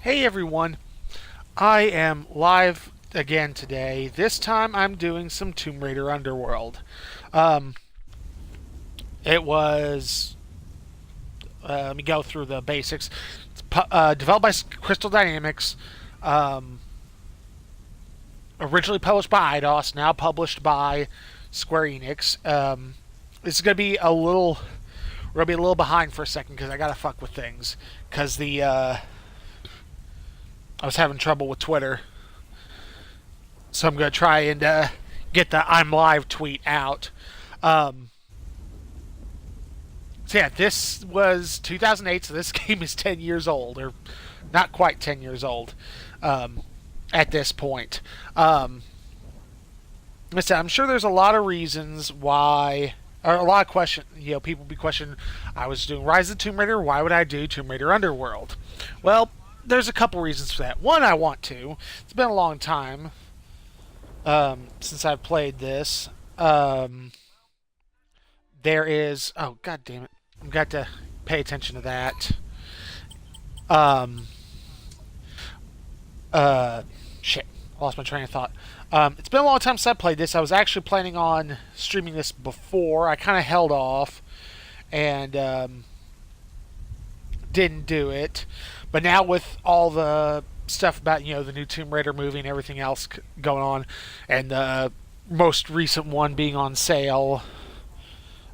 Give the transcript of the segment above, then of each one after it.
Hey everyone, I am live again today. This time I'm doing some Tomb Raider Underworld. Um, it was, let me go through the basics. It's developed by Crystal Dynamics, um, originally published by Eidos, now published by Square Enix. This is going to be we're going to be a little behind for a second because I got to fuck with things. Because I was having trouble with Twitter. So I'm going to try and get the I'm live tweet out. So yeah, this was 2008, so this game is 10 years old, or not quite 10 years old at this point. Listen, I'm sure there's a lot of reasons why, or a lot of questions, people be questioning, I was doing Rise of the Tomb Raider, why would I do Tomb Raider Underworld? Well, there's a couple reasons for that. One, I want to. It's been a long time since I've played this. There is... Oh, god damn it. I've got to pay attention to that. Shit. I lost my train of thought. It's been a long time since I played this. I was actually planning on streaming this before. I kind of held off and didn't do it. But now with all the stuff about, the new Tomb Raider movie and everything else going on, and the most recent one being on sale,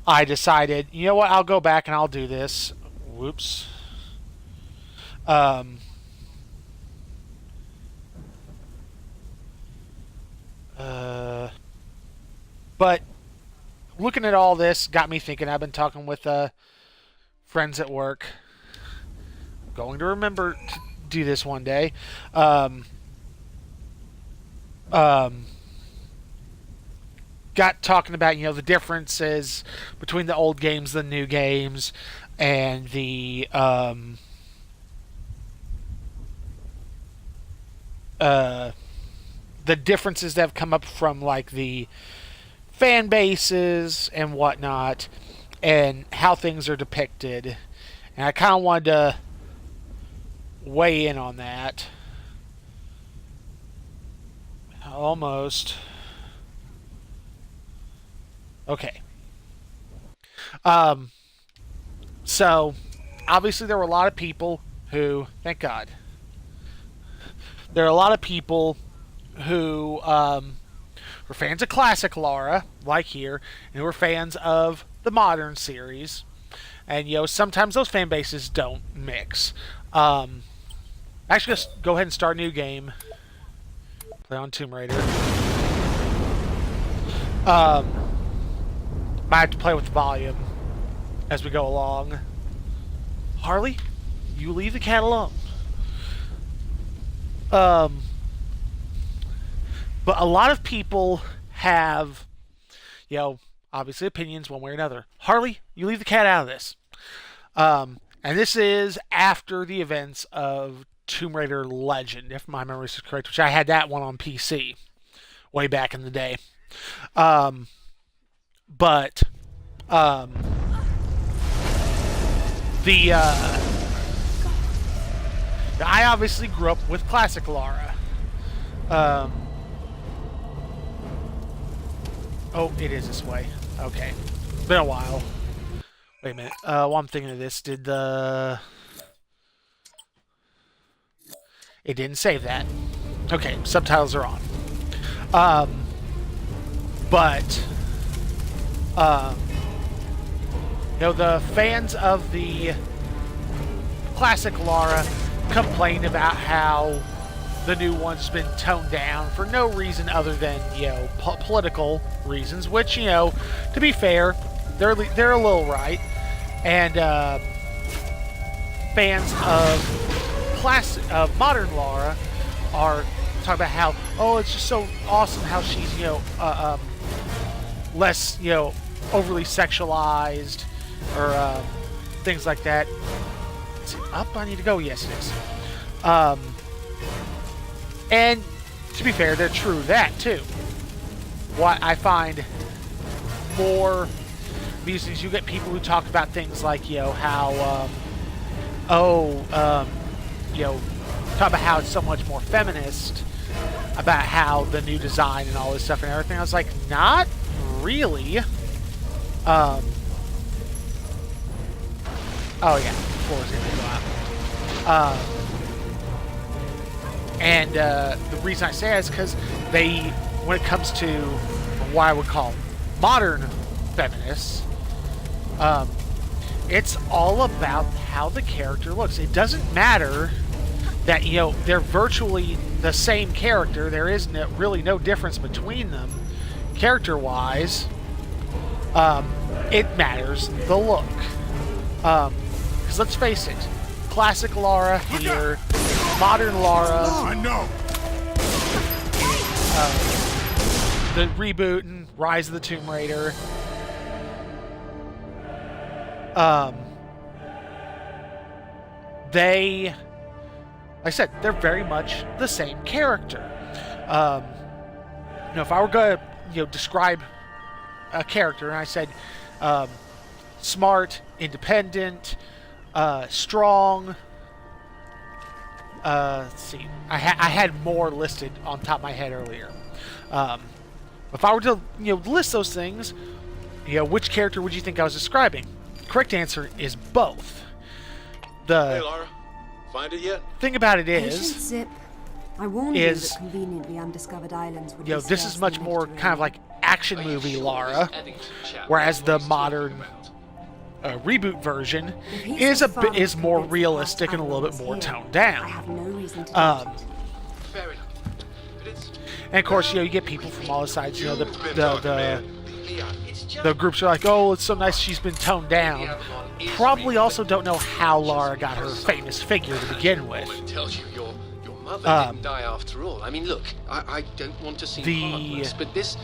I decided, you know what, I'll go back and I'll do this. Whoops. But looking at all this got me thinking. I've been talking with friends at work. I'm going to remember to do this one day. Got talking about the differences between the old games, the new games, and the differences that have come up from like the fan bases and whatnot, and how things are depicted. And I kind of wanted to weigh in on that. Almost. Okay. So, obviously there were a lot of people who, thank God, there are a lot of people who were fans of classic Lara, like here, and who were fans of the modern series. And, sometimes those fan bases don't mix. Actually, just go ahead and start a new game. Play on Tomb Raider. Might have to play with the volume as we go along. Harley, you leave the cat alone. But a lot of people have, obviously opinions one way or another. Harley, you leave the cat out of this. And this is after the events of Tomb Raider Legend, if my memory is correct, which I had that one on PC way back in the day. But I obviously grew up with classic Lara. Oh, it is this way. Okay. It's been a while. Wait a minute. While I'm thinking of this, it didn't save that. Okay, subtitles are on. But the fans of the classic Lara complain about how the new one's been toned down for no reason other than, political reasons, which, to be fair, they're a little right. And fans of modern Lara are talking about how, it's just so awesome how she's, less, overly sexualized or things like that. Is it up? I need to go. Yes, it is. And to be fair, they're true that too. What I find more amusing is you get people who talk about things like, how talk about how it's so much more feminist, about how the new design and all this stuff and everything. I was like, not really. Oh yeah, the floor's gonna go out. And the reason I say that is because they, when it comes to what I would call modern feminists, it's all about how the character looks. It doesn't matter that, you know, they're virtually the same character. There is really no difference between them, character-wise. It matters the look. Because let's face it, classic Lara here, modern Lara. Oh, no. The reboot and Rise of the Tomb Raider. They, like I said, they're very much the same character. You know, if I were going to, you know, describe a character, and I said smart, independent, strong. Let's see. I had more listed on top of my head earlier. If I were to, you know, list those things, you know, which character would you think I was describing? The correct answer is both. Hey, Lara. Find it yet? Thing about it is, Patience, Zip. I warned you that conveniently undiscovered islands would you know, be this is scarce much in the more kind of Mediterranean. like action movie Lara, whereas the modern reboot version is more realistic and a little bit more toned I down. have no reason to doubt it. Fair enough. But it's... And of course, you know, you get people from all the sides. You know, the groups are like, "Oh, it's so nice she's been toned down." Probably also don't know how Lara got her famous figure to begin with. tells you your mother didn't die after all. I mean, look, I don't want to seem heartless, but this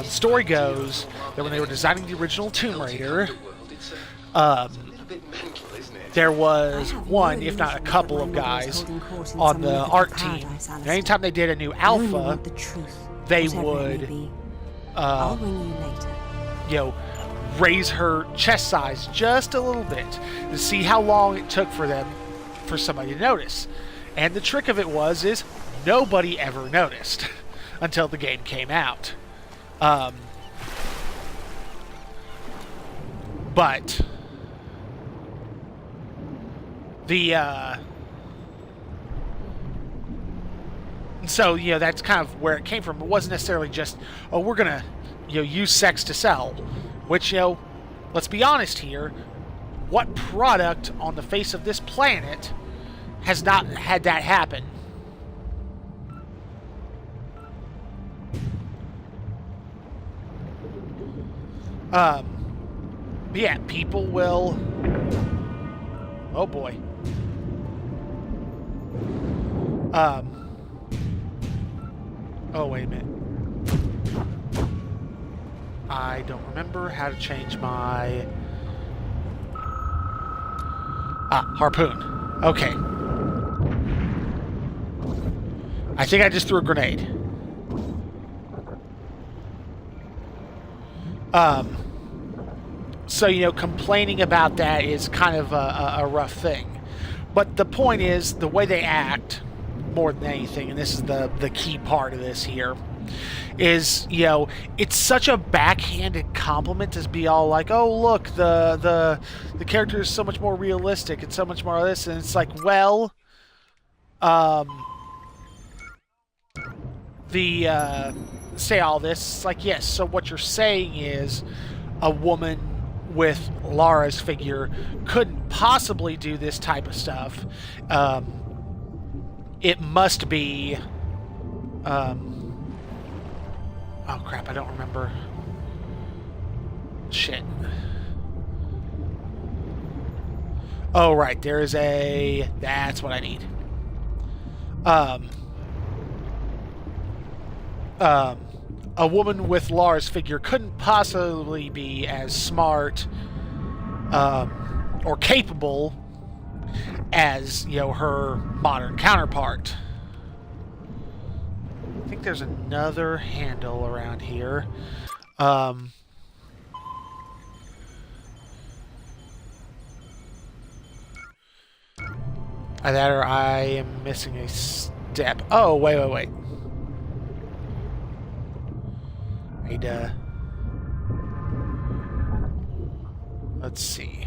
story goes that when they were designing the original Tomb Raider, Underworld, it's a little bit mental, isn't it? there was one, if not a couple of guys on the art team. And anytime they did a new alpha, they would, I'll ring you later. you know, raise her chest size just a little bit to see how long it took for somebody to notice. And the trick of it is nobody ever noticed until the game came out. But so, you know, that's kind of where it came from. It wasn't necessarily just, oh, we're gonna, you know, use sex to sell. Which, you know, let's be honest here, what product on the face of this planet has not had that happen? Yeah, people will... Oh boy. Oh, wait a minute. I don't remember how to change my... harpoon. Okay. I think I just threw a grenade. So, you know, complaining about that is kind of a rough thing. But the point is, the way they act, more than anything, and this is the key part of this here, is, you know, it's such a backhanded compliment to be all like, oh, look, the character is so much more realistic and so much more of this, and it's like, well, say all this, it's like, yes, so what you're saying is a woman with Lara's figure couldn't possibly do this type of stuff. It must be... oh crap, I don't remember. Shit. Oh right, there is a... That's what I need. A woman with Lara's figure couldn't possibly be as smart or capable as, you know, her modern counterpart. I think there's another handle around here. Either that or I am missing a step. Oh, wait. I'd, let's see.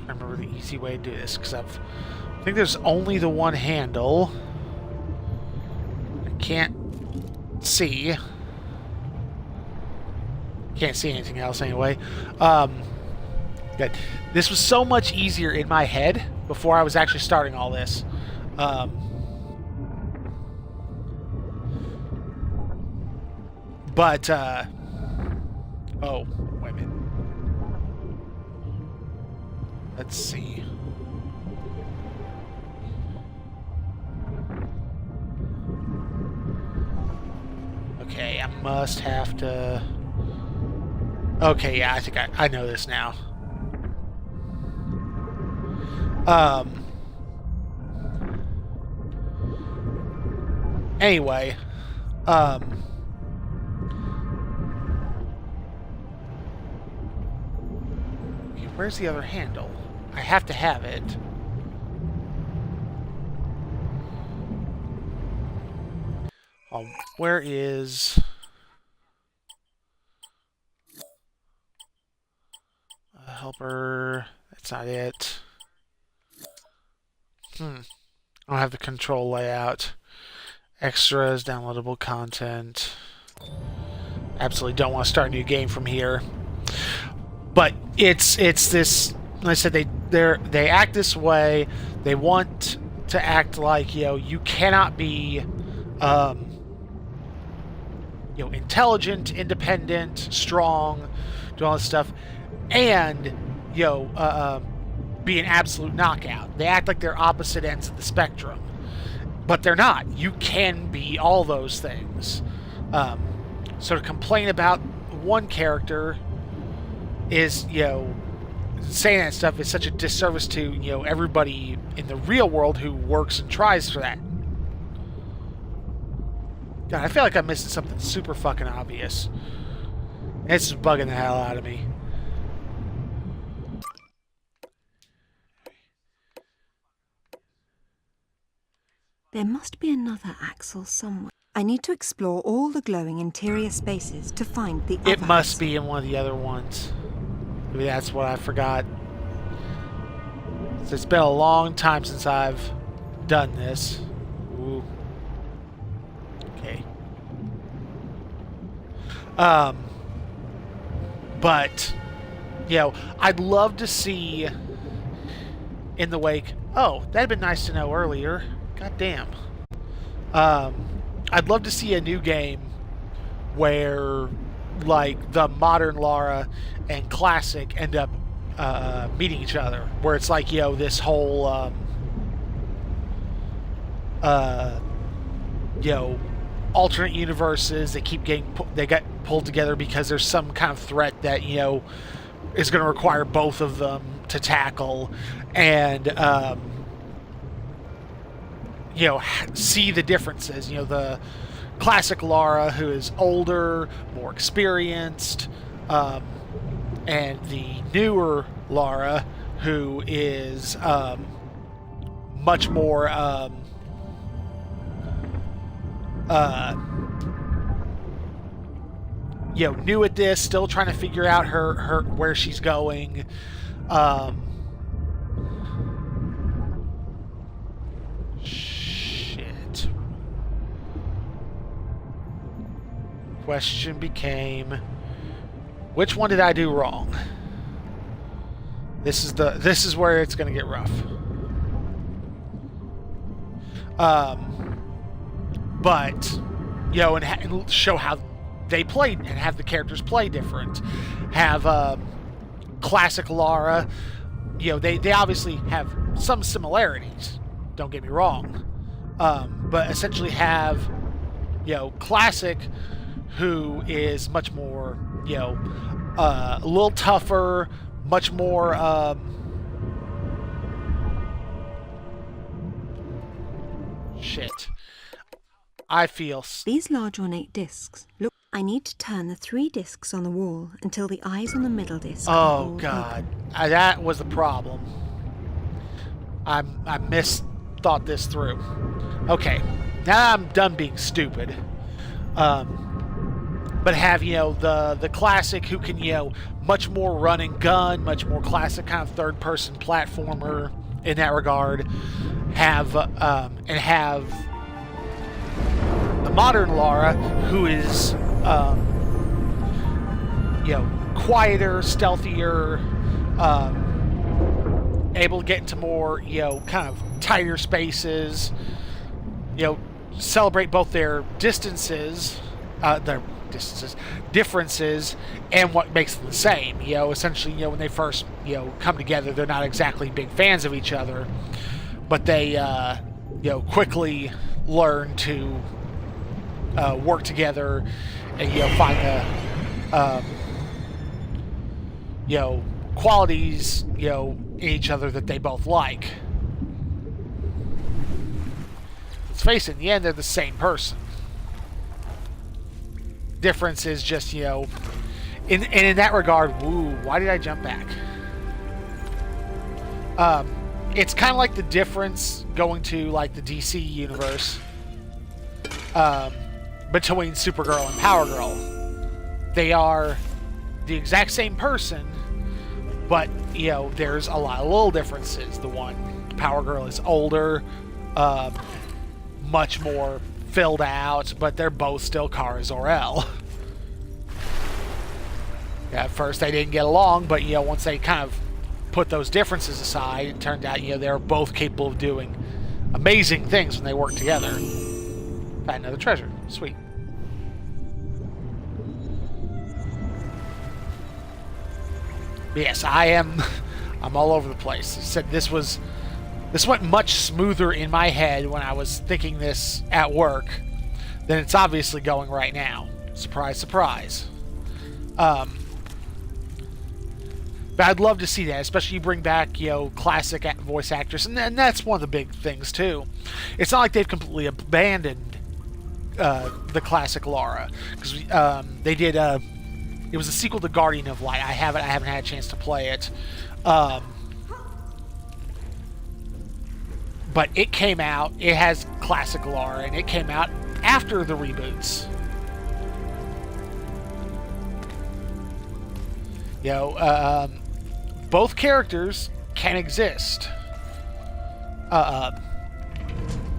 I remember the easy way to do this, because I think there's only the one handle. I can't see. Can't see anything else anyway. Good. This was so much easier in my head before I was actually starting all this. But, oh, wait a minute. Let's see. Okay, I must have to... Okay, yeah, I think I know this now. Anyway, where's the other handle? I have to have it. Where is... helper? That's not it. I don't have the control layout. Extras, downloadable content. Absolutely don't want to start a new game from here. But it's this. Like I said, they act this way. They want to act like, you know, you cannot be intelligent, independent, strong, do all this stuff, and be an absolute knockout. They act like they're opposite ends of the spectrum, but they're not. You can be all those things. So to complain about one character is, saying that stuff is such a disservice to, everybody in the real world who works and tries for that. God, I feel like I'm missing something super fucking obvious. It's just bugging the hell out of me. There must be another axle somewhere. I need to explore all the glowing interior spaces to find the other It must axle. be in one of the other ones. Maybe that's what I forgot. So it's been a long time since I've done this. Ooh. Okay. But, I'd love to see in the wake... Oh, that'd been nice to know earlier. God damn. I'd love to see a new game where, like, the modern Lara and classic end up meeting each other. Where it's like, this whole, alternate universes. They keep they get pulled together because there's some kind of threat that, is going to require both of them to tackle. And, see the differences. The classic Lara, who is older, more experienced, and the newer Lara, who is much more new at this, still trying to figure out her where she's going. Shit. Question became, which one did I do wrong? This is where it's going to get rough. But and show how they played and have the characters play different. Have classic Lara. They obviously have some similarities. Don't get me wrong. But essentially have classic, who is much more a little tougher, much more shit. I feel... These large ornate discs. Look, I need to turn the 3 discs on the wall until the eyes on the middle disc are all God. open. That was the problem. I misthought this through. Okay. Now I'm done being stupid. But have, the classic who can, much more run and gun, much more classic kind of third-person platformer in that regard. Have the modern Lara, who is, quieter, stealthier, able to get into more, kind of tighter spaces, celebrate both their differences, and what makes them the same. Essentially, when they first, come together, they're not exactly big fans of each other, but they, quickly learn to work together and, find the, qualities, in each other that they both like. Let's face it, in the end, they're the same person. Difference is just, in that regard, why did I jump back? It's kind of like the difference going to, like, the DC universe between Supergirl and Power Girl. They are the exact same person, but, there's a lot of little differences. Power Girl is older, much more filled out, but they're both still Kara Zor-El. At first they didn't get along, but once they kind of put those differences aside, it turned out they're both capable of doing amazing things when they work together. Found another treasure. Sweet. But yes, I'm all over the place. I said this went much smoother in my head when I was thinking this at work than it's obviously going right now. Surprise, surprise. But I'd love to see that, especially you bring back, classic voice actors, and that's one of the big things, too. It's not like they've completely abandoned the classic Lara, because they did, it was a sequel to Guardian of Light. I haven't had a chance to play it. But it came out, it has classic Lara, and it came out after the reboots. Both characters can exist.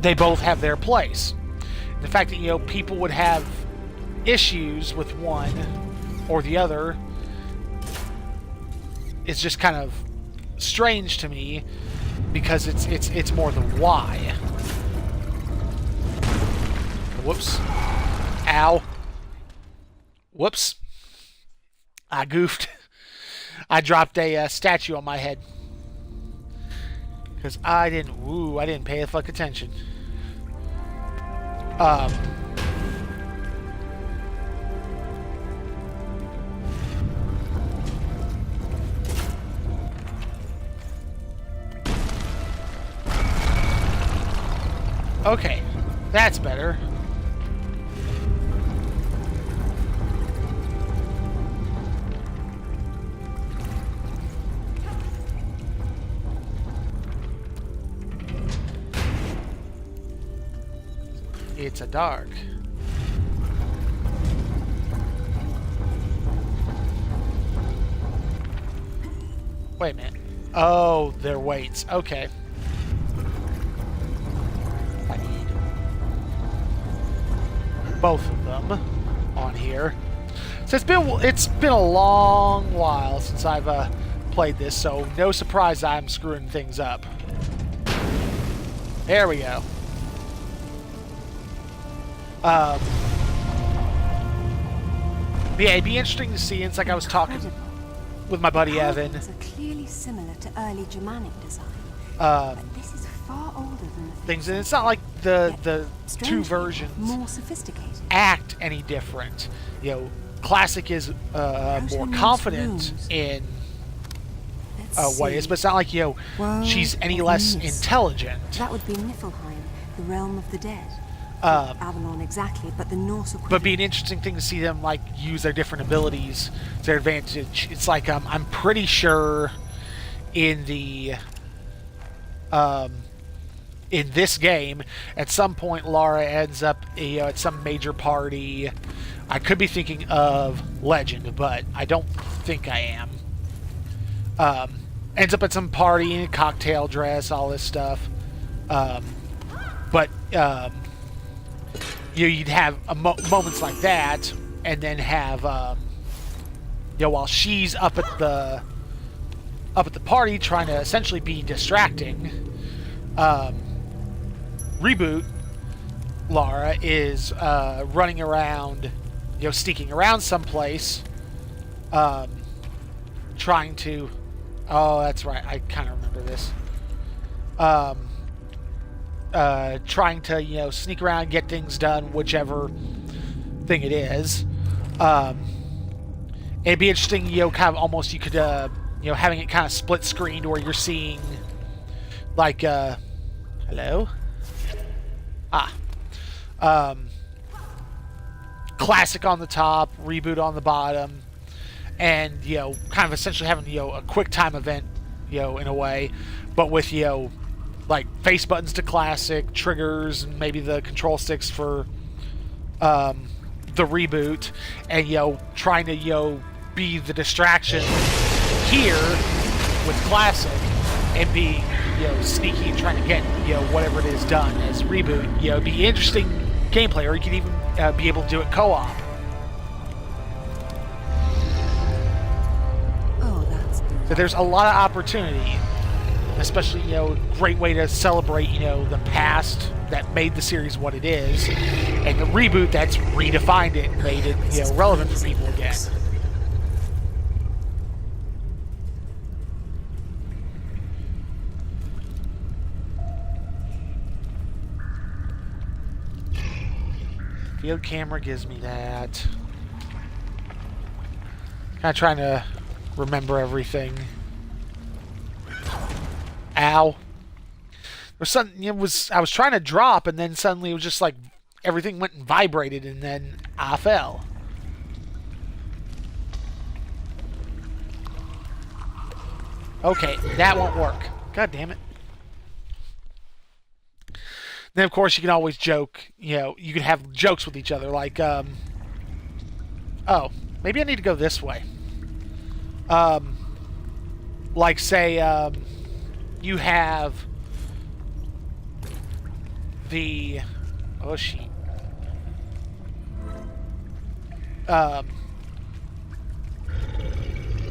They both have their place. The fact that, people would have issues with one or the other is just kind of strange to me, because it's more the why. Whoops. Ow. Whoops. I goofed. I dropped a statue on my head. Because I didn't pay the fuck attention. Okay, that's better. It's a dark. Wait a minute. Oh, they're weights. Okay. I need both of them on here. So it's been a long while since I've played this, so no surprise I'm screwing things up. There we go. Yeah, it'd be interesting to see. It's like I was talking with my buddy Evan. Are clearly similar to early Germanic design, but this is far older than the things, and it's not like the two versions more sophisticated act any different. Classic is more confident in what it is, but it's not like she's any less intelligent. That would be Niflheim, the realm of the dead. Avalon exactly, but the Norse but be an interesting thing to see them like use their different abilities to their advantage. It's like I'm pretty sure in the in this game, at some point Lara ends up at some major party. I could be thinking of Legend, but I don't think I am. Ends up at some party in a cocktail dress, all this stuff. But you'd have moments like that, and then have while she's up at the party trying to essentially be distracting. Reboot Lara is running around, sneaking around someplace, trying to. Oh, that's right. I kind of remember this. Trying to, sneak around, get things done, whichever thing it is. It'd be interesting, kind of almost you could, having it kind of split screened where you're seeing, like, hello? Classic on the top, Reboot on the bottom, and, kind of essentially having, a quick time event, in a way, but with, like face buttons to classic, triggers, and maybe the control sticks for the reboot, and trying to be the distraction here with classic, and being sneaky and trying to get whatever it is done as reboot. It'd be interesting gameplay, or you could even be able to do it co-op. Oh, that's good. So there's a lot of opportunity. Especially, great way to celebrate, the past that made the series what it is, and the reboot that's redefined it and made it, relevant for people again. Field camera gives me that. Kind of trying to remember everything. Ow. There's something, I was trying to drop, and then suddenly it was just like everything went and vibrated, and then I fell. Okay, that won't work. God damn it. Then of course you can always joke, you can have jokes with each other, like, oh, maybe I need to go this way. Like say, you have the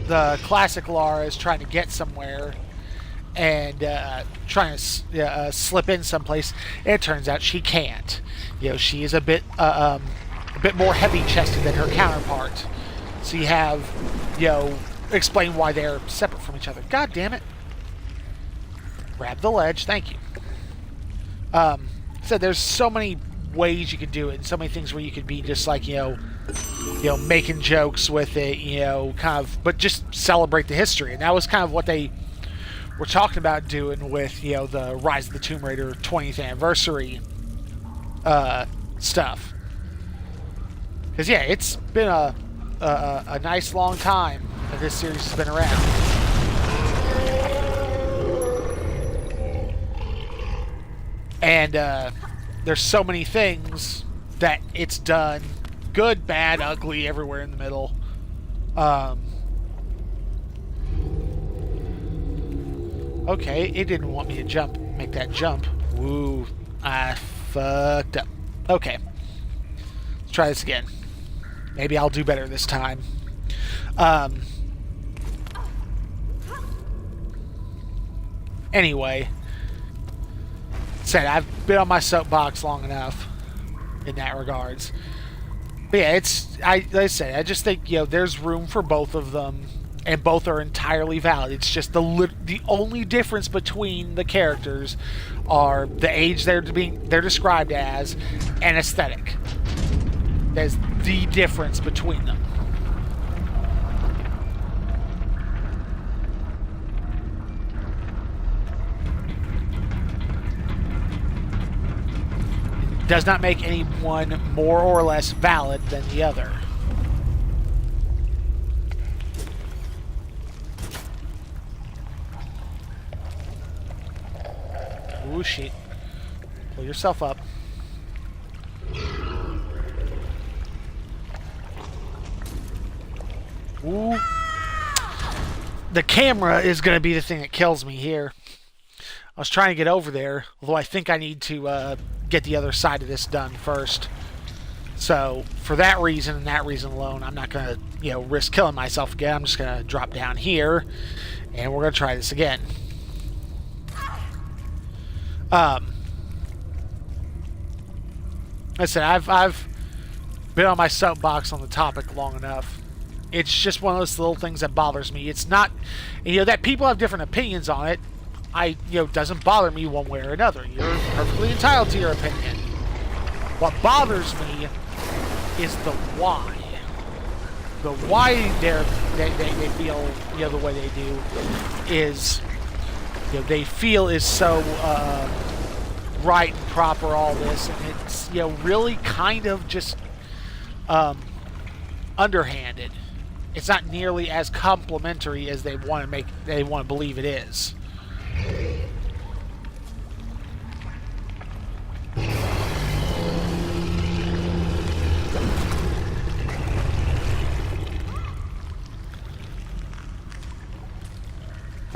the classic Lara is trying to get somewhere and trying to slip in someplace, and it turns out she can't. She is a bit more heavy-chested than her counterpart. So you have, explain why they're separate from each other. God damn it. Grab the ledge, thank you. So there's so many ways you could do it, and so many things where you could be just like, making jokes with it, kind of, but just celebrate the history. And that was kind of what they were talking about doing with, the Rise of the Tomb Raider 20th anniversary stuff. Because, yeah, it's been a nice long time that this series has been around. And there's so many things that it's done. Good, bad, ugly, everywhere in the middle. Okay, it didn't want me to make that jump. Woo, I fucked up. Okay, let's try this again. Maybe I'll do better this time. Anyway, said I've been on my soapbox long enough in that regards. But yeah, like I said, I just think there's room for both of them, and both are entirely valid. It's just the only difference between the characters are the age they're described as, and aesthetic. There's the difference between them. does not make any one more or less valid than the other. Ooh, shit. Pull yourself up. Ooh. The camera is going to be the thing that kills me here. I was trying to get over there, although I think I need to get the other side of this done first. So, for that reason and that reason alone, I'm not going to, risk killing myself again. I'm just going to drop down here, and we're going to try this again. I said, I've been on my soapbox on the topic long enough. It's just one of those little things that bothers me. It's not, that people have different opinions on it. Doesn't bother me one way or another. You're perfectly entitled to your opinion. What bothers me is the why. The why they feel, the way they do is, they feel is so right and proper, all this, and it's, really kind of just underhanded. It's not nearly as complimentary as they want to believe it is.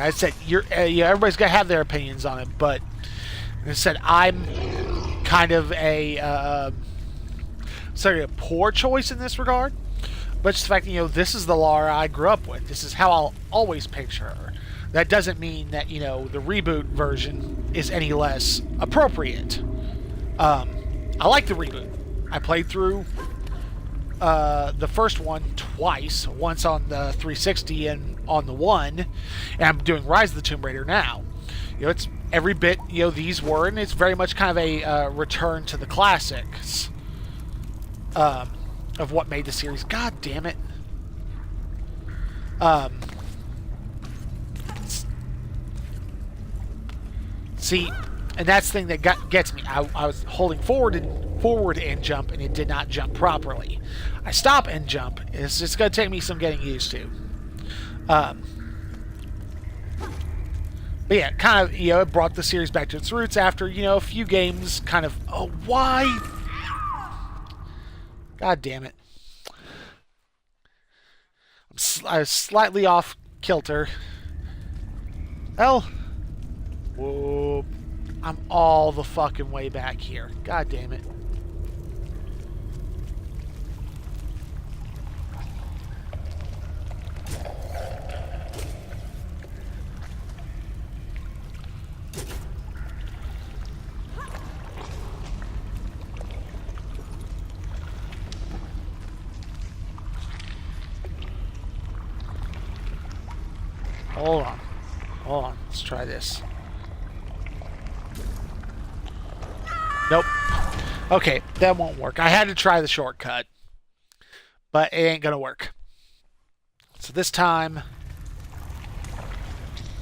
I said, everybody's got to have their opinions on it, but I said, I'm kind of a poor choice in this regard. But just the fact that, this is the Lara I grew up with. This is how I'll always picture her. That doesn't mean that, the reboot version is any less appropriate. I like the reboot. I played through the first one twice. Once on the 360 and on the One. And I'm doing Rise of the Tomb Raider now. It's every bit, these were, and it's very much kind of a return to the classics. Of what made the series. God damn it. See, and that's the thing that gets me. I was holding forward and jump, and it did not jump properly. I stop and jump. It's just going to take me some getting used to. But yeah, kind of, it brought the series back to its roots after, a few games kind of, why? God damn it. I was slightly off kilter. Well, whoa. I'm all the fucking way back here. God damn it. Hold on, let's try this. Nope. Okay, that won't work. I had to try the shortcut, but it ain't gonna work. So this time,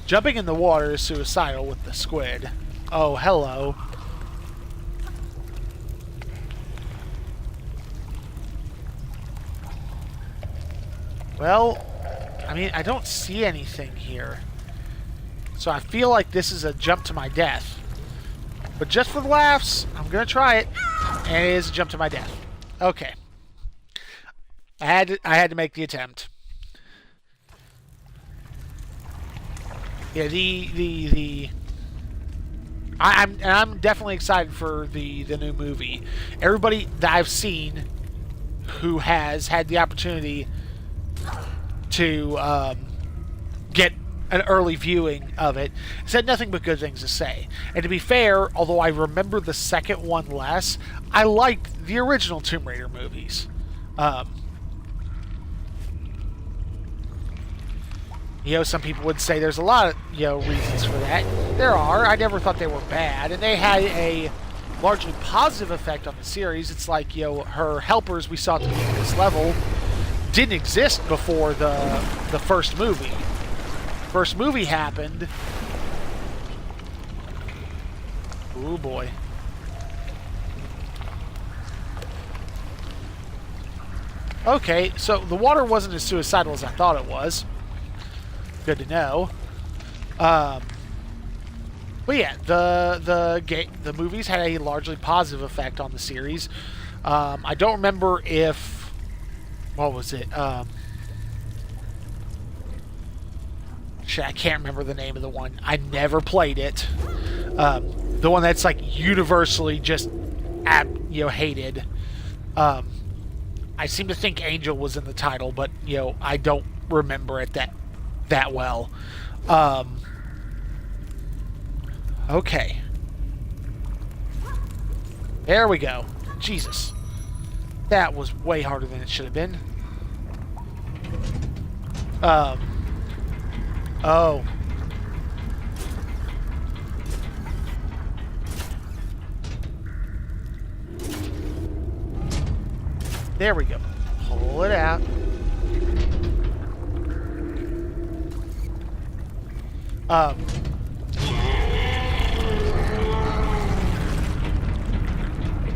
jumping in the water is suicidal with the squid. Oh, hello. Well, I mean, I don't see anything here. So I feel like this is a jump to my death. But just for the laughs, I'm going to try it. And it is a jump to my death. Okay. I had to make the attempt. Yeah, I'm definitely excited for the new movie. Everybody that I've seen who has had the opportunity to get an early viewing of it said nothing but good things to say. And to be fair, although I remember the second one less, I liked the original Tomb Raider movies. Some people would say there's a lot of reasons for that. There are. I never thought they were bad, and they had a largely positive effect on the series. It's like her helpers we saw at the beginning of this level didn't exist before the first movie. First movie happened. Oh boy. Okay, so the water wasn't as suicidal as I thought it was. Good to know. But yeah, the movies had a largely positive effect on the series. I don't remember if... What was it? Shit, I can't remember the name of the one. I never played it. The one that's like universally just hated. I seem to think Angel was in the title, but I don't remember it that well. Okay. There we go. Jesus. That was way harder than it should have been. Oh. There we go. Pull it out.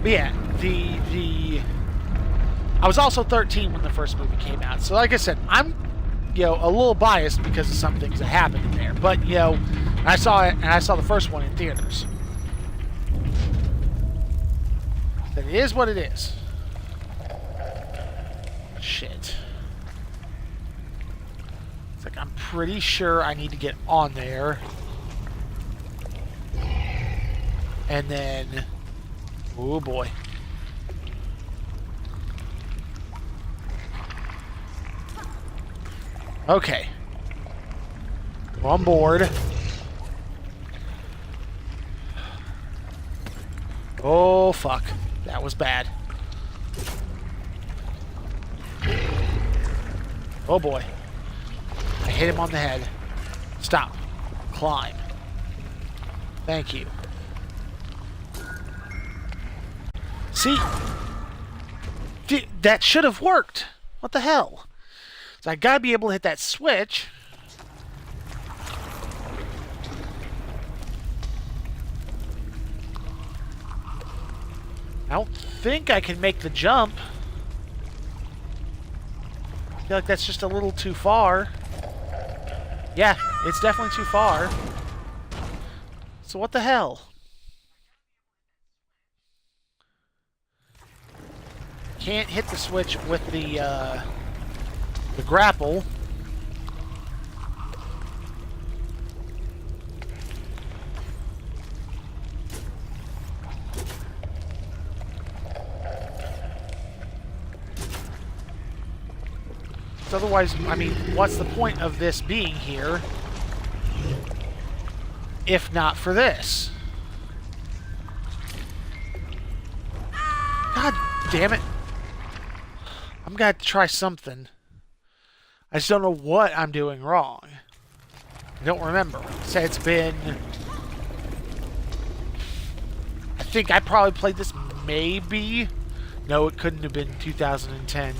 But yeah, I was also 13 when the first movie came out, so like I said, I'm a little biased because of some things that happened in there. But I saw it, and I saw the first one in theaters. That it is what it is. Shit. It's like I'm pretty sure I need to get on there. And then... Oh boy. Okay. Go on board. Oh fuck. That was bad. Oh boy. I hit him on the head. Stop. Climb. Thank you. See? That should have worked. What the hell? So I gotta be able to hit that switch. I don't think I can make the jump. I feel like that's just a little too far. Yeah, it's definitely too far. So what the hell? Can't hit the switch with the grapple. Otherwise, I mean, what's the point of this being here if not for this? God damn it. I'm gonna have to try something. I just don't know what I'm doing wrong. I don't remember. Say it's been... I think I probably played this maybe... No, it couldn't have been 2010.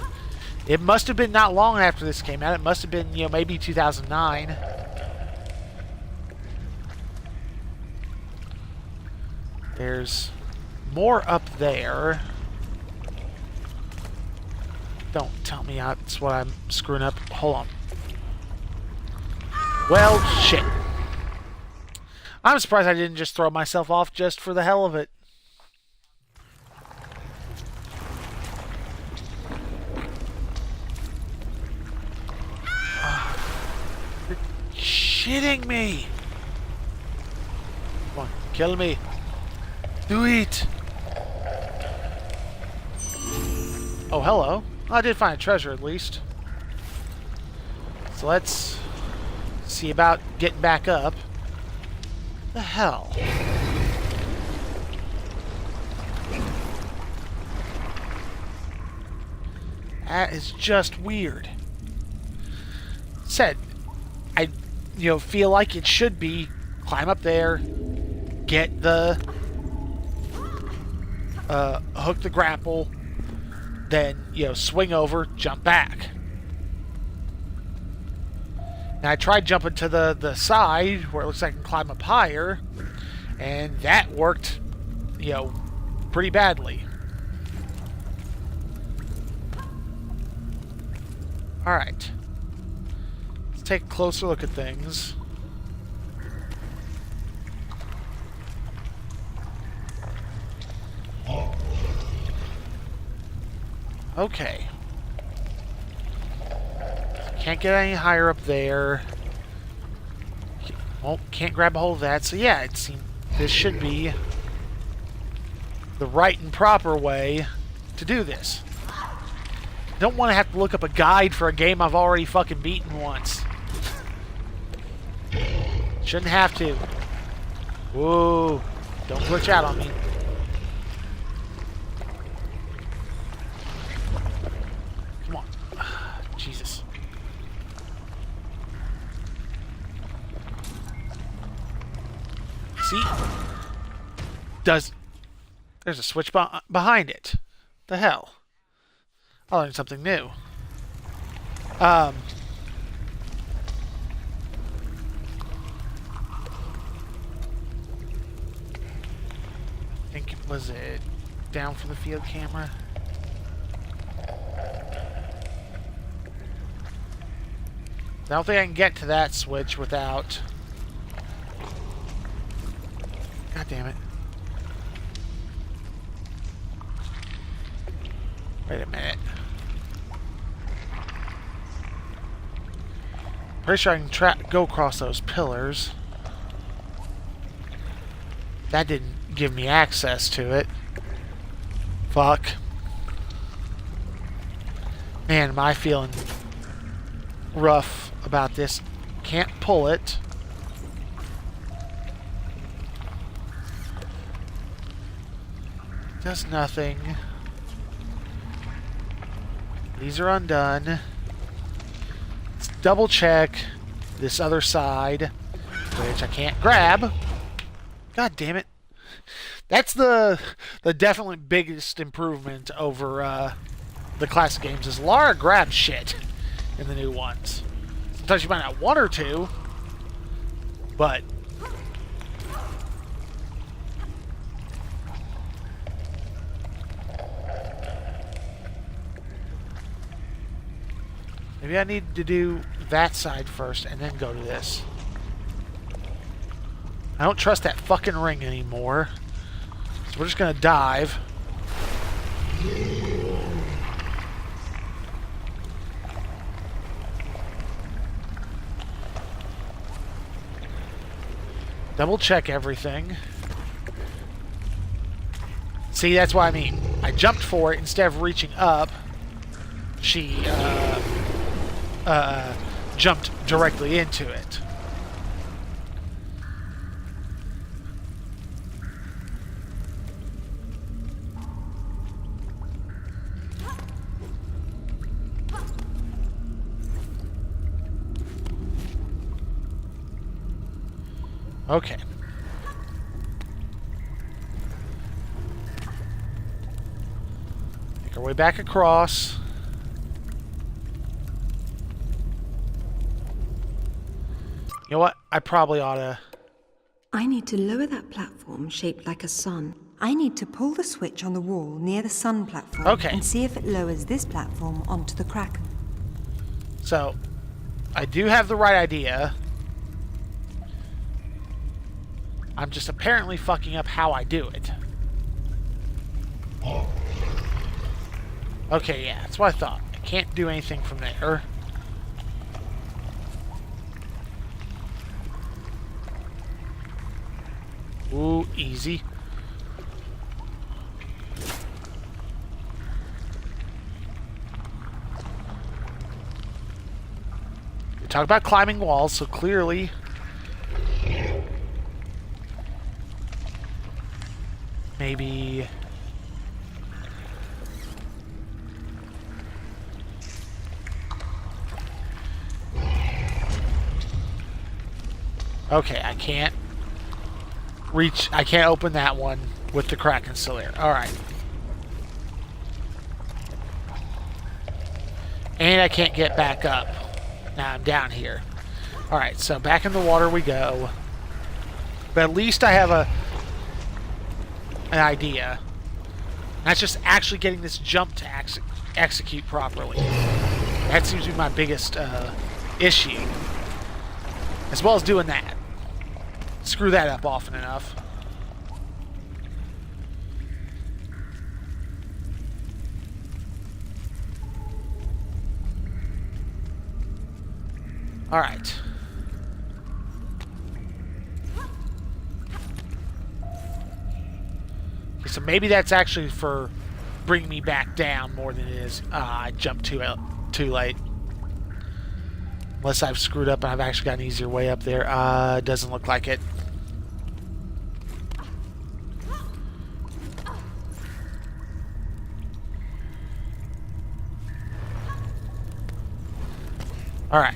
It must have been not long after this came out. It must have been, maybe 2009. There's more up there. Don't tell me that's what I'm screwing up. Hold on. Well, shit. I'm surprised I didn't just throw myself off just for the hell of it. You're shitting me. Come on, kill me. Do it. Oh, hello. I did find a treasure, at least. So let's see about getting back up. The hell? That is just weird. Said, I, feel like it should be climb up there, get the, hook the grapple, then, swing over, jump back. Now, I tried jumping to the side, where it looks like I can climb up higher, and that worked, pretty badly. Alright. Let's take a closer look at things. Okay. Can't get any higher up there. Well, can't grab a hold of that. So yeah, it seems this should be the right and proper way to do this. Don't want to have to look up a guide for a game I've already fucking beaten once. Shouldn't have to. Whoa. Don't glitch out on me. Come on. Jesus. See? There's a switch behind it. The hell? I learned something new. I think was it down for the field camera? I don't think I can get to that switch without... God damn it. Wait a minute. Pretty sure I can go across those pillars. That didn't give me access to it. Fuck. Man, am I feeling rough about this. Can't pull it. Does nothing. These are undone. Let's double check this other side, which I can't grab. God damn it. That's the definitely biggest improvement over the classic games is Lara grabs shit in the new ones. Sometimes you might not want her to, but maybe I need to do that side first and then go to this. I don't trust that fucking ring anymore. So we're just gonna dive. Double check everything. See, that's what I mean. I jumped for it instead of reaching up. She jumped directly into it. Okay. Make our way back across. You know what? I probably ought to... I need to lower that platform shaped like a sun. I need to pull the switch on the wall near the sun platform and see if it lowers this platform onto the Kraken. So, I do have the right idea. I'm just apparently fucking up how I do it. Okay, yeah, that's what I thought. I can't do anything from there. Ooh, easy. We talk about climbing walls, so clearly... maybe... okay, I can't reach... I can't open that one with the Kraken still there. Alright. And I can't get back up. Now I'm down here. Alright, so back in the water we go. But at least I have an idea. That's just actually getting this jump to execute properly. That seems to be my biggest issue. As well as doing that. Screw that up often enough. Alright. Okay, so maybe that's actually for bringing me back down more than it is. I jumped too late. Unless I've screwed up and I've actually got an easier way up there. Doesn't look like it. Alright.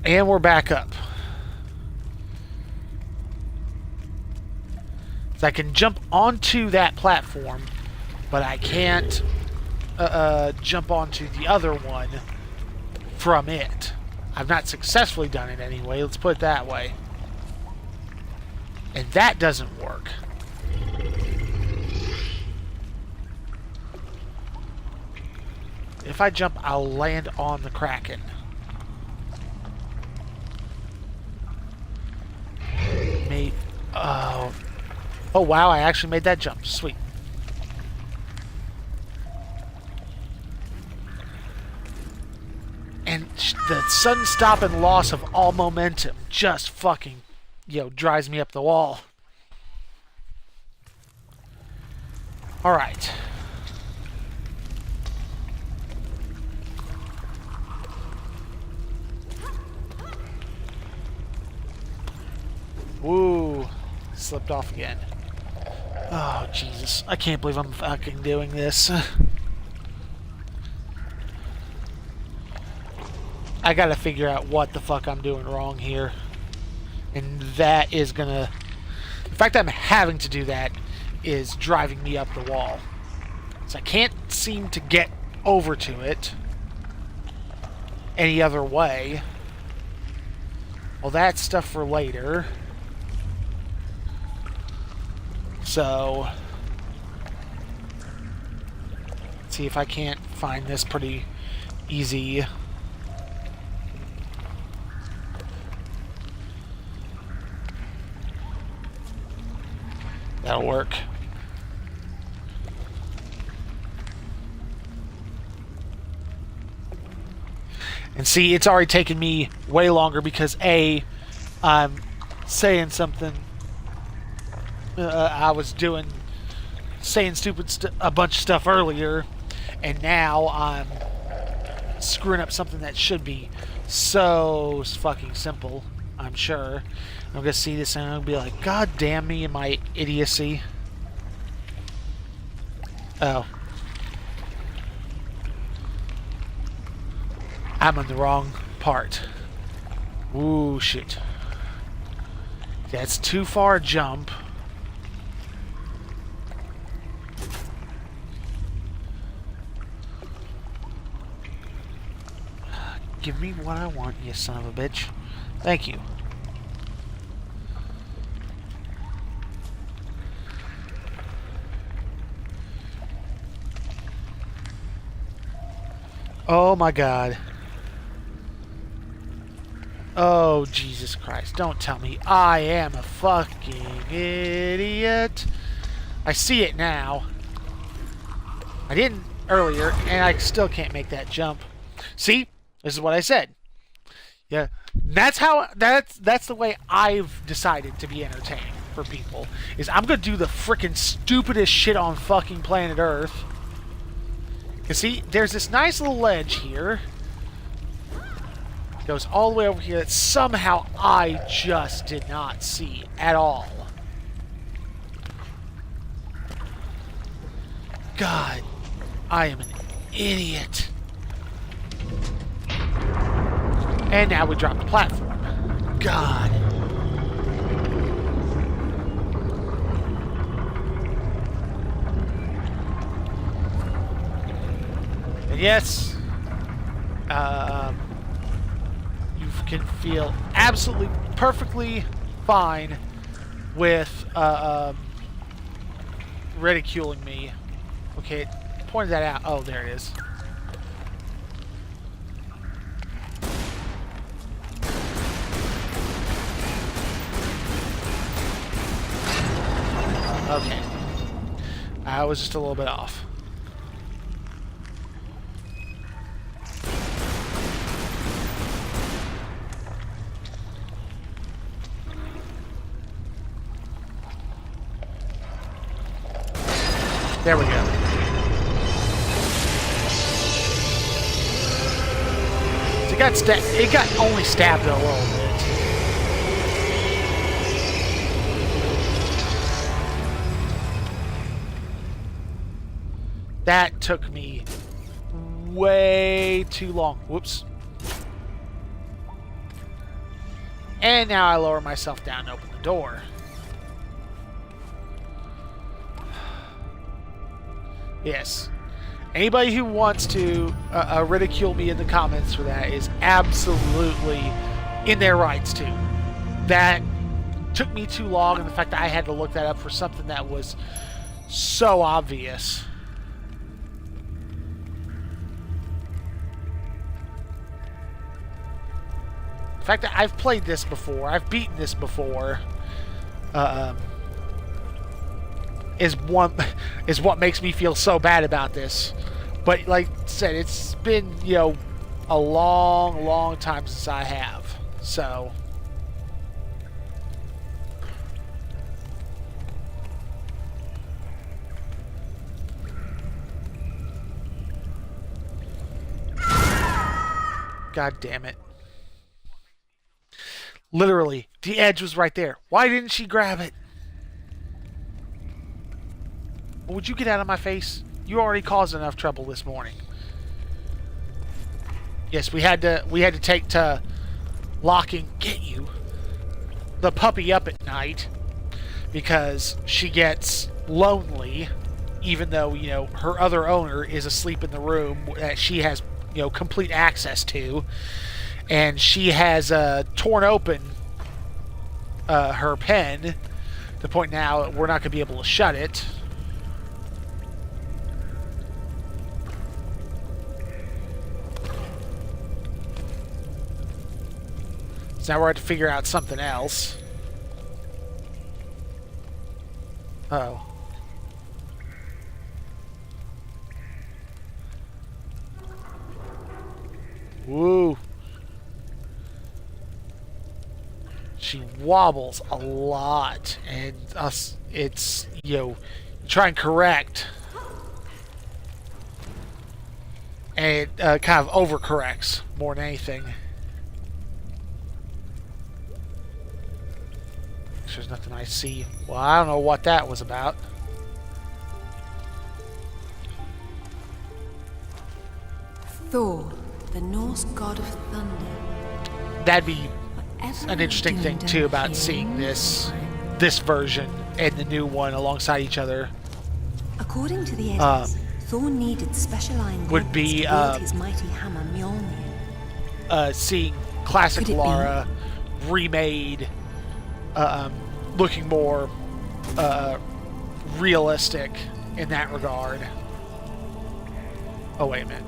And we're back up. So I can jump onto that platform, but I can't jump onto the other one from it. I've not successfully done it anyway, let's put it that way. And that doesn't work. If I jump, I'll land on the Kraken. Oh wow, I actually made that jump. Sweet. And the sudden stop and loss of all momentum just fucking, drives me up the wall. Alright. Woo. Slipped off again. Oh, Jesus. I can't believe I'm fucking doing this. I gotta figure out what the fuck I'm doing wrong here. And that is gonna... The fact that I'm having to do that is driving me up the wall. So I can't seem to get over to it any other way. Well, that's stuff for later. So, let's see if I can't find this pretty easy. That'll work. And see, it's already taken me way longer because A, I'm saying something. I was saying a bunch of stuff earlier, and now I'm screwing up something that should be so fucking simple, I'm sure. I'm gonna see this and I'm gonna be like, God damn me and my idiocy. Oh. I'm on the wrong part. Ooh, shit. That's too far a jump. Give me what I want, you son of a bitch. Thank you. Oh my God. Oh, Jesus Christ. Don't tell me I am a fucking idiot. I see it now. I didn't earlier, and I still can't make that jump. See? This is what I said. Yeah, that's the way I've decided to be entertaining for people. Is I'm gonna do the freaking stupidest shit on fucking planet Earth. You see, there's this nice little ledge here. It goes all the way over here that somehow I just did not see at all. God, I am an idiot. And now we drop the platform. God. And yes, you can feel absolutely perfectly fine with ridiculing me. Okay, it pointed that out. Oh, there it is. Okay. I was just a little bit off. There we go. So it got only stabbed a little bit. That took me way too long. Whoops. And now I lower myself down and open the door. Yes. Anybody who wants to ridicule me in the comments for that is absolutely in their rights to. That took me too long, and the fact that I had to look that up for something that was so obvious. The fact that I've played this before, I've beaten this before, is what makes me feel so bad about this. But like I said, it's been, you know, a long, long time since I have. So God damn it. Literally, the edge was right there. Why didn't she grab it? Would you get out of my face? You already caused enough trouble this morning. Yes, we had to take to locking the puppy up at night because she gets lonely, even though, you know, her other owner is asleep in the room that she has, you know, complete access to, and she has torn open her pen to the point now we're not going to be able to shut it. So now we're going to figure out something else. Uh-oh. Woo. She wobbles a lot, and it's, you know, try and correct, and it kind of overcorrects more than anything. There's nothing I see. Well, I don't know what that was about. Thor, the Norse god of thunder. That'd be an interesting thing too about seeing this version and the new one alongside each other. According to the Eidos, Thor needed special iron would be to build his mighty hammer Mjolnir. Seeing classic Lara remade, looking more realistic in that regard. Oh, wait a minute.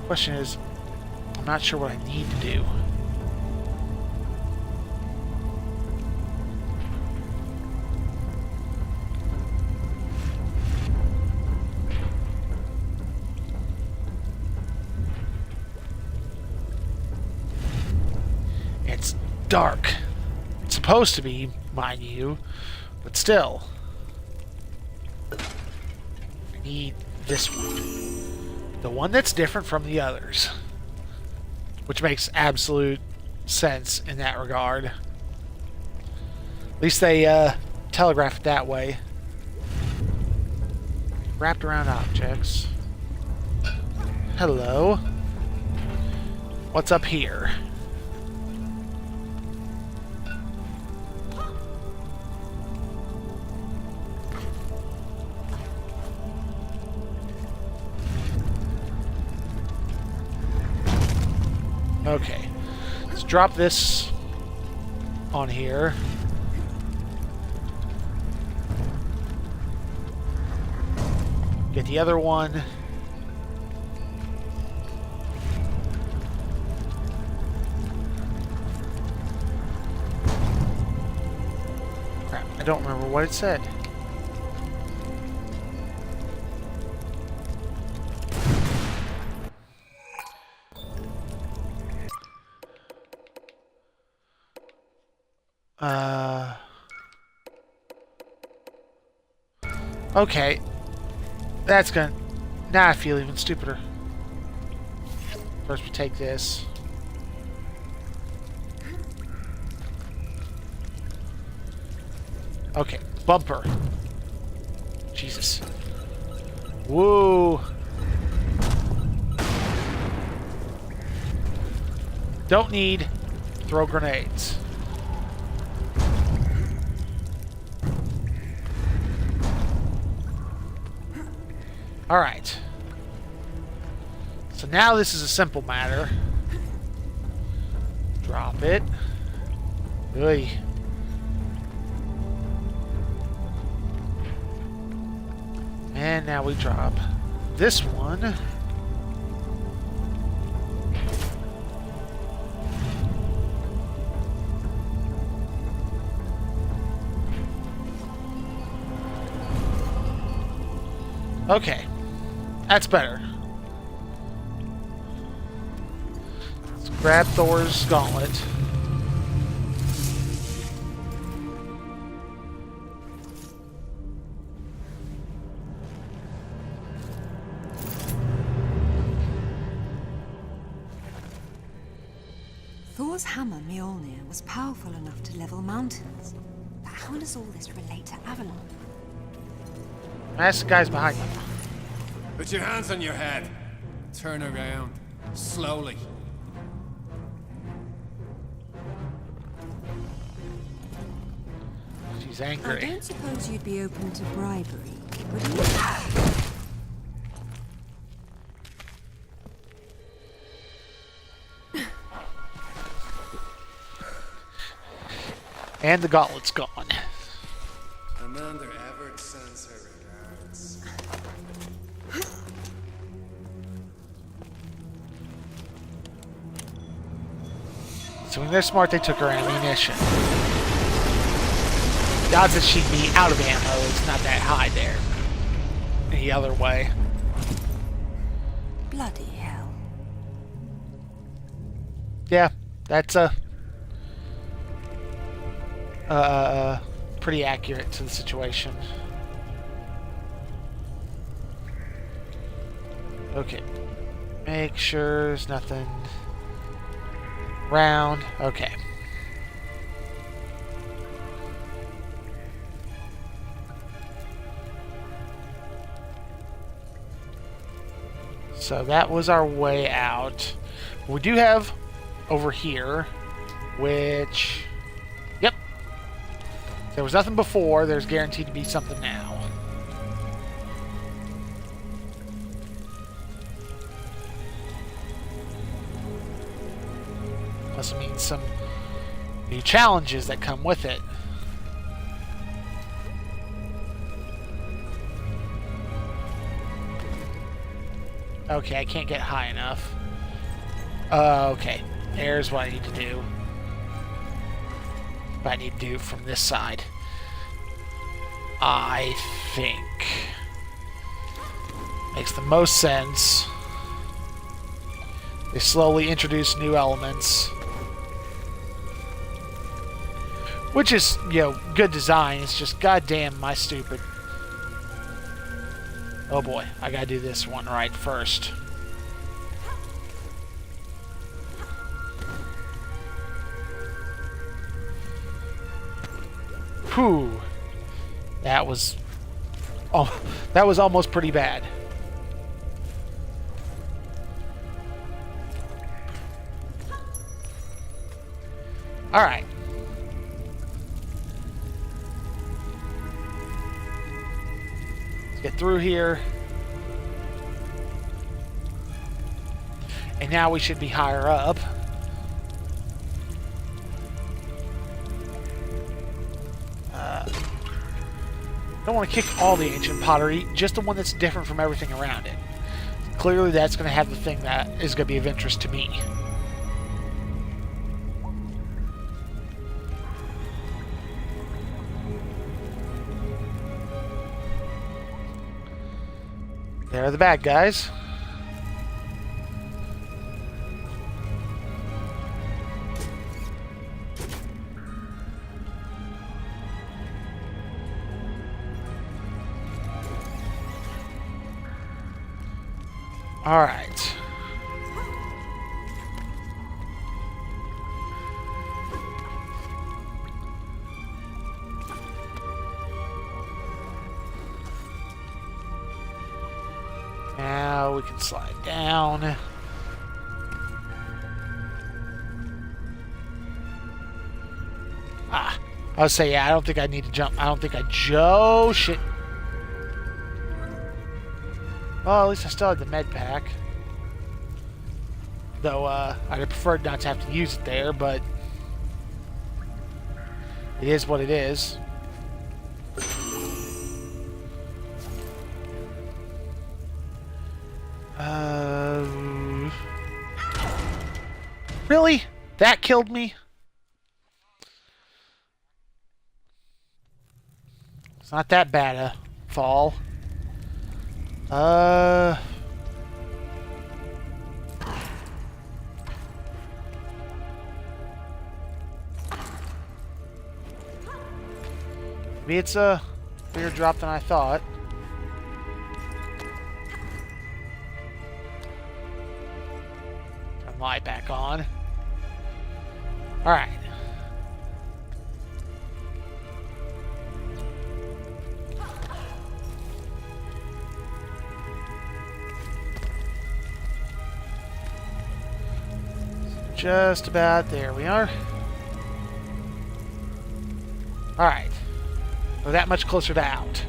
Question is, I'm not sure what I need to do. It's dark. It's supposed to be, mind you, but still. I need this one. The one that's different from the others. Which makes absolute sense in that regard. At least they telegraph it that way. Wrapped around objects. Hello. What's up here? Okay. Let's drop this on here. Get the other one. Crap, I don't remember what it said. Okay. That's gonna... Now I feel even stupider. First we take this. Okay. Bumper. Jesus. Woo! Don't need throw grenades. Alright. So now this is a simple matter. Drop it. Oy. And now we drop this one. Okay. That's better. Let's grab Thor's Gauntlet. Thor's hammer, Mjolnir, was powerful enough to level mountains. But how does all this relate to Avalon? That's the guys behind you. Put your hands on your head. Turn around. Slowly. She's angry. I don't suppose you'd be open to bribery, would you? And the gauntlet's gone. Amanda Everett sends her regards. So when they're smart, they took her ammunition. The odds that she'd be out of ammo is not that high there. Any other way. Bloody hell. Yeah, that's pretty accurate to the situation. Okay. Make sure there's nothing round. Okay. So that was our way out. We do have over here, which... Yep. There was nothing before. There's guaranteed to be something now. Must mean some new challenges that come with it. Okay, I can't get high enough. Okay, there's what I need to do. What I need to do from this side. I think makes the most sense. They slowly introduce new elements, which is, you know, good design. It's just, goddamn, am I stupid. Oh boy, I gotta do this one right first. Whew. That was almost pretty bad. All right. Let's get through here. And now we should be higher up. don't want to kick all the ancient pottery, just the one that's different from everything around it. Clearly that's going to have the thing that is going to be of interest to me. There are the bad guys. All right. Now we can slide down. I would say, yeah, I don't think I need to jump. I don't think oh, shit. Well, at least I still had the med pack. Though, I'd have preferred not to have to use it there, but it is what it is. Really? That killed me? It's not that bad a fall. Maybe it's a bigger drop than I thought. Turn the light back on. Alright. Just about there we are. Alright. We're that much closer to out.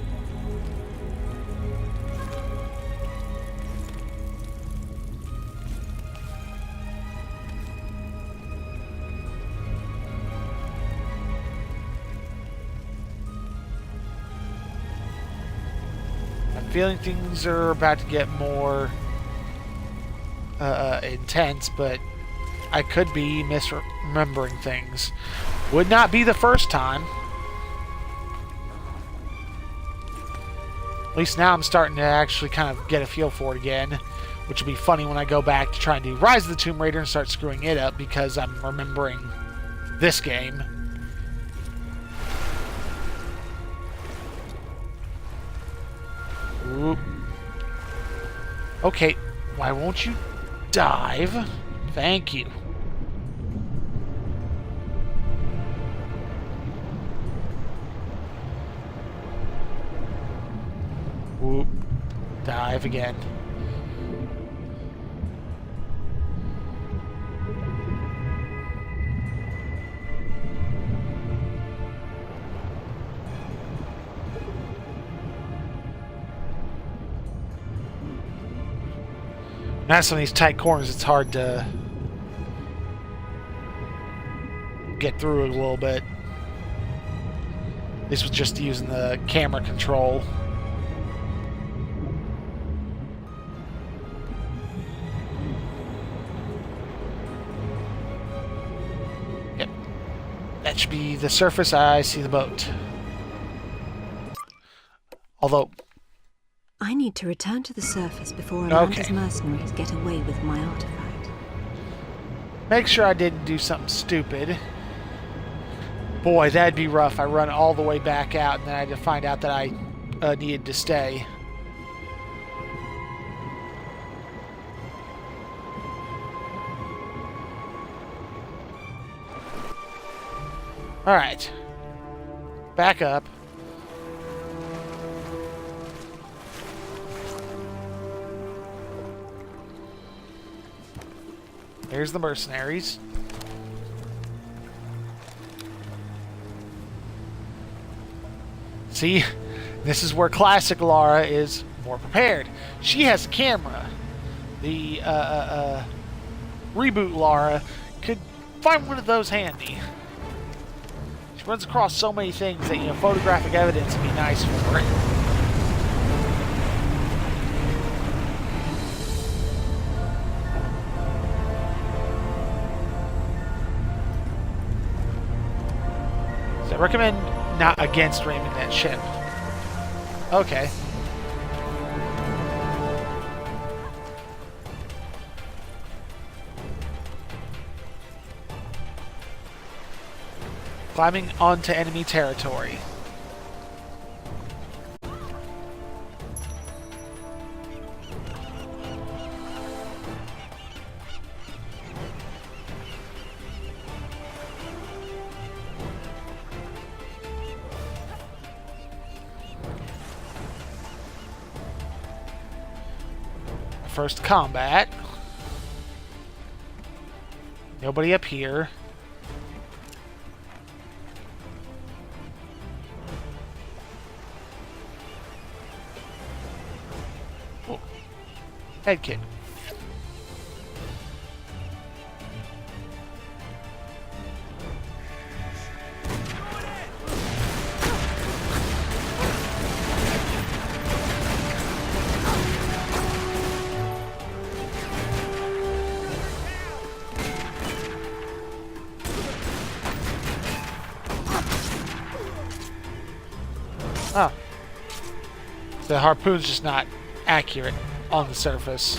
I'm feeling things are about to get more intense, but I could be misremembering things. Would not be the first time. At least now I'm starting to actually kind of get a feel for it again, which will be funny when I go back to try and do Rise of the Tomb Raider and start screwing it up because I'm remembering this game. Oop. Okay, why won't you dive? Thank you. Whoop. Dive again. Now some of these tight corners, it's hard to get through it a little bit. This was just using the camera control. Yep. That should be the surface. I see the boat. Although I need to return to the surface before Amanda's mercenaries get away with my artifact. Make sure I didn't do something stupid. Boy, that'd be rough. I run all the way back out and then I had to find out that I needed to stay. Alright. Back up. Here's the mercenaries. See, this is where classic Lara is more prepared. She has a camera. The reboot Lara could find one of those handy. She runs across so many things that, you know, photographic evidence would be nice for it. So I recommend not against ramming that ship. Okay. Climbing onto enemy territory. First combat. Nobody up here. Oh. Head kick. Oh. The harpoon's just not accurate on the surface.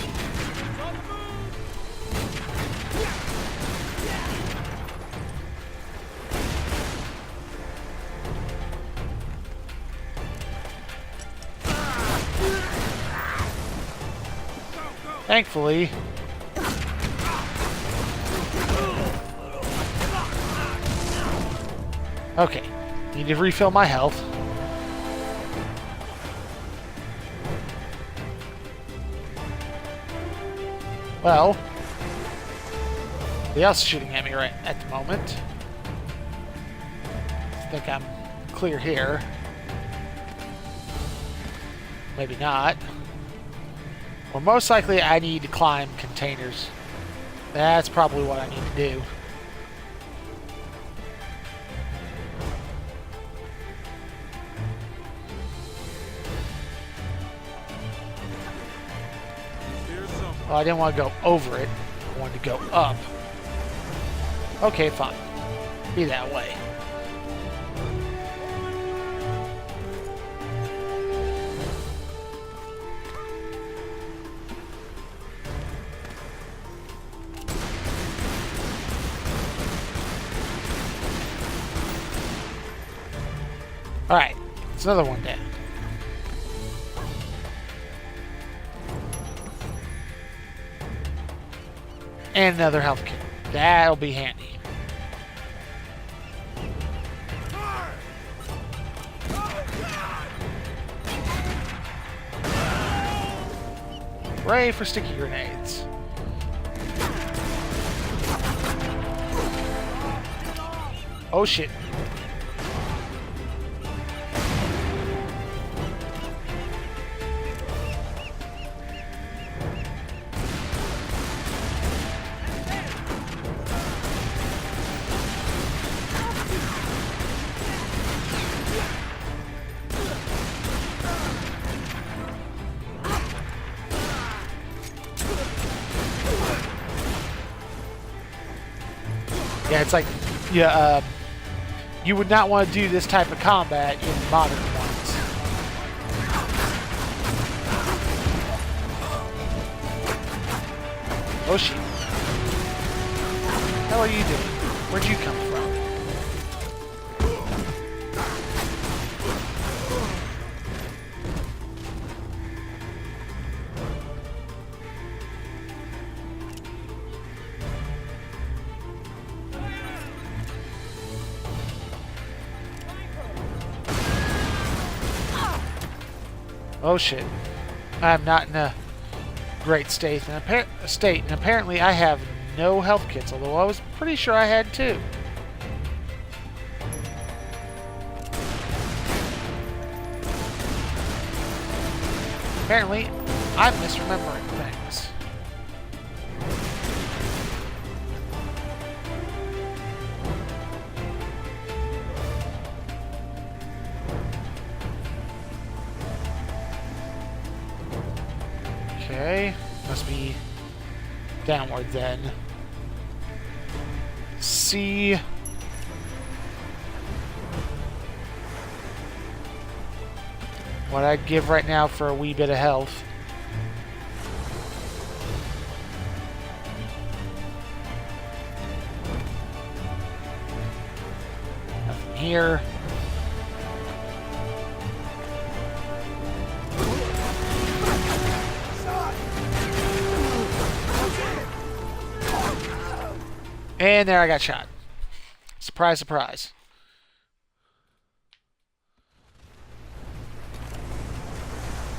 Thankfully. Okay. Need to refill my health. Well, the else shooting at me right at the moment. I think I'm clear here. Maybe not. Or most likely I need to climb containers. That's probably what I need to do. Well, I didn't want to go over it. I wanted to go up. Okay, fine. Be that way. Alright, it's another one down. And another health kit. That'll be handy. Hooray for sticky grenades. Oh shit. Yeah, it's like, yeah, you would not want to do this type of combat in modern ones. Oh shit. How are you doing? Where'd you come from? Oh shit. I'm not in a great state, and apparently I have no health kits, although I was pretty sure I had two. Apparently, I'm misremembering things. Okay. Must be downward then. See. What I'd give right now for a wee bit of health. Nothing here. And there I got shot. Surprise, surprise.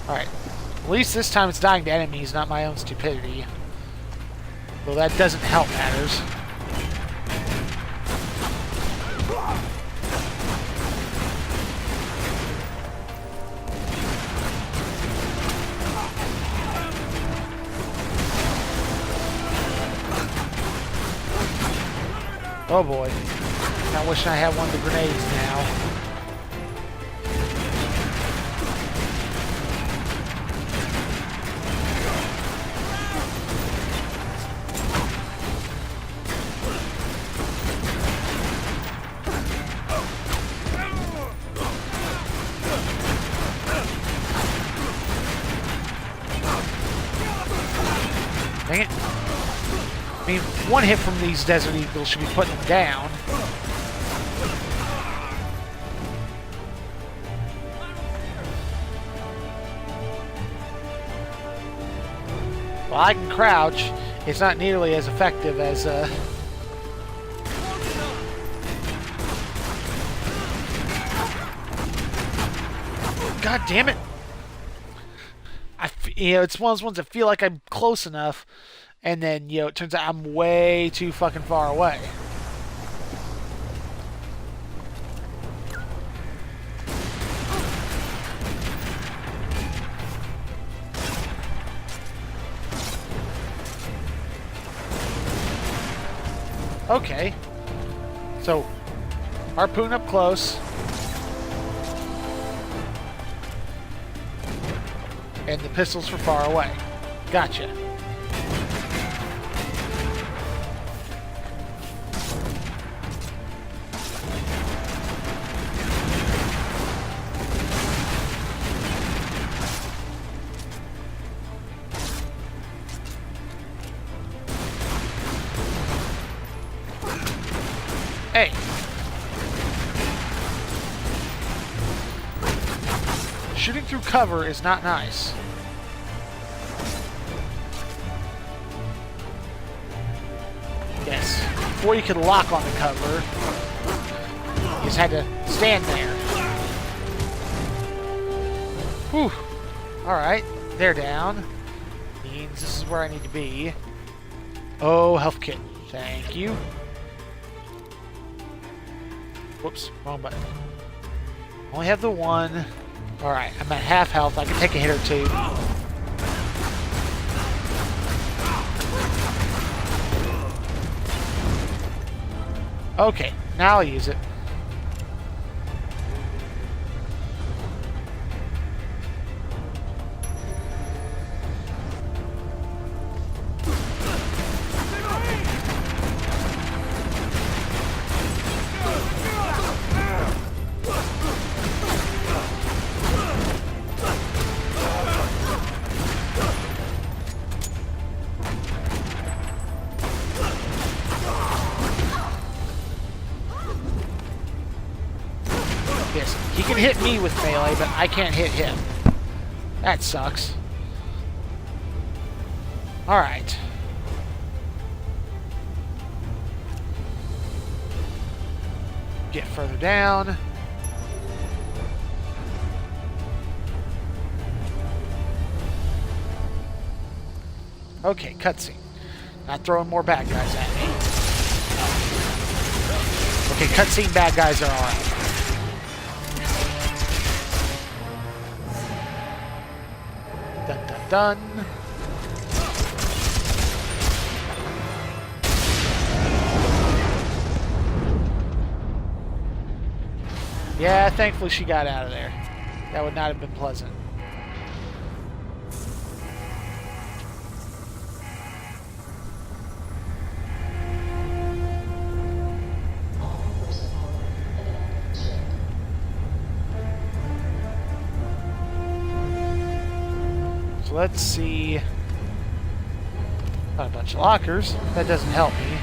Alright. At least this time it's dying to enemies, not my own stupidity. Though that doesn't help matters. Oh boy. I wish I had one of the grenades now. Dang it. I mean, one hit from these Desert Eagles should be putting them down. Well, I can crouch. It's not nearly as effective as, God damn it! It's one of those ones that feel like I'm close enough, and then, it turns out I'm way too fucking far away. Okay. So, harpoon up close. And the pistols for far away. Gotcha. Hey. Shooting through cover is not nice. Yes. Before you could lock on the cover, you just had to stand there. Whew. Alright, they're down. Means this is where I need to be. Oh, health kit. Thank you. Whoops, wrong button. Only have the one. Alright, I'm at half health. I can take a hit or two. Okay, now I'll use it. He can hit me with melee, but I can't hit him. That sucks. Alright. Get further down. Okay, cutscene. Not throwing more bad guys at me. Okay, cutscene bad guys are alright. Dun dun dun. Yeah, thankfully she got out of there. That would not have been pleasant. So let's see. Got a bunch of lockers. That doesn't help me.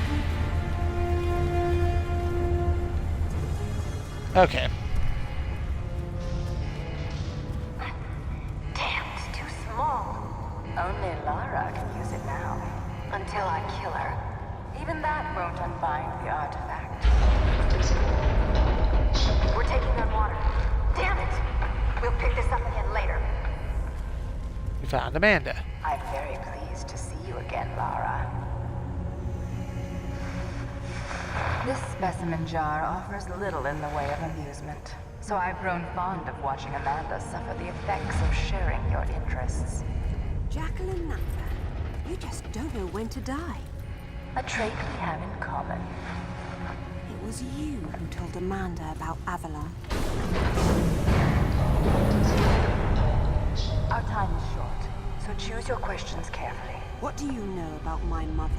Okay. Damn, it's too small. Only Lara can use it now. Until I kill her. Even that won't unbind the artifact. We're taking on water. Damn it! We'll pick this up again later. We found Amanda. I'm very pleased to see you again, Lara. This specimen jar offers little in the way of amusement, so I've grown fond of watching Amanda suffer the effects of sharing your interests. Jacqueline Natla, you just don't know when to die. A trait we have in common. It was you who told Amanda about Avalon. Our time is short, so choose your questions carefully. What do you know about my mother?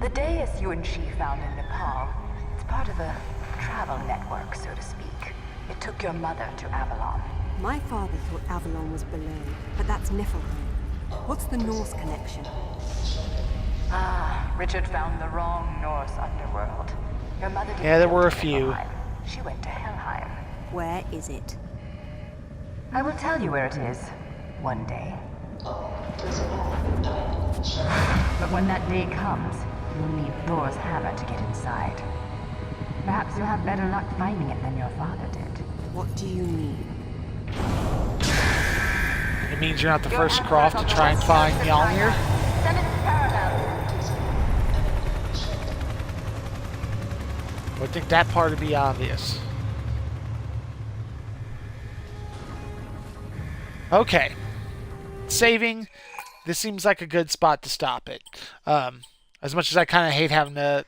The dais you and she found in Nepal, it's part of a travel network, so to speak. It took your mother to Avalon. My father thought Avalon was below, but that's Niflheim. What's the Norse connection? Ah, Richard found the wrong Norse underworld. Your mother didn't Yeah, there go were a to few. Niflheim. She went to Helheim. Where is it? I will tell you where it is, one day. But when that day comes, you'll need Thor's hammer to get inside. Perhaps you'll have better luck finding it than your father did. What do you mean? It means you're not the first Croft to try and find Mjolnir. Send it to Paramount. I would think that part would be obvious. Okay. Saving. This seems like a good spot to stop it. As much as I kind of hate having to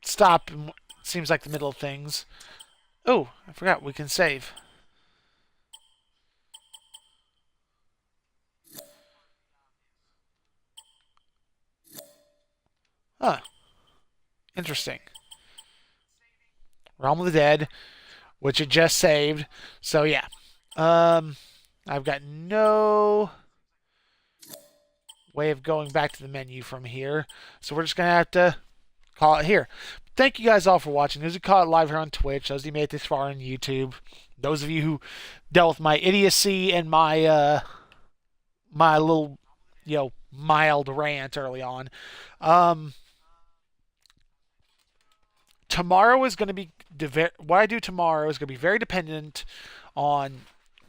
stop, it seems like the middle of things. Oh, I forgot we can save. Huh. Interesting. Realm of the Dead, which it just saved. So yeah. I've got no way of going back to the menu from here. So we're just going to have to call it here. Thank you guys all for watching. Those who caught it live here on Twitch, those who made it this far on YouTube, those of you who dealt with my idiocy and my my little, mild rant early on. Tomorrow is going to be what I do tomorrow is going to be very dependent on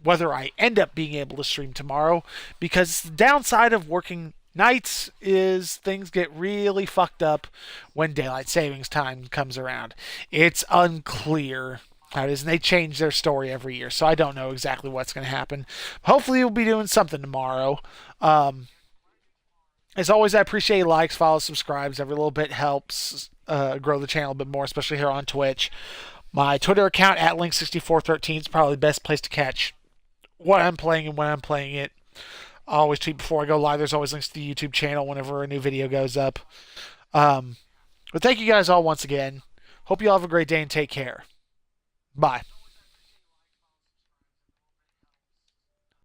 whether I end up being able to stream tomorrow, because the downside of working nights is things get really fucked up when daylight savings time comes around. It's unclear how it is, and they change their story every year, so I don't know exactly what's going to happen. Hopefully we'll be doing something tomorrow. As always, I appreciate likes, follows, subscribes. Every little bit helps grow the channel a bit more, especially here on Twitch. My Twitter account at Link6413 is probably the best place to catch what I'm playing and when I'm playing it. I always tweet before I go live. There's always links to the YouTube channel whenever a new video goes up. But thank you guys all once again. Hope you all have a great day and take care. Bye.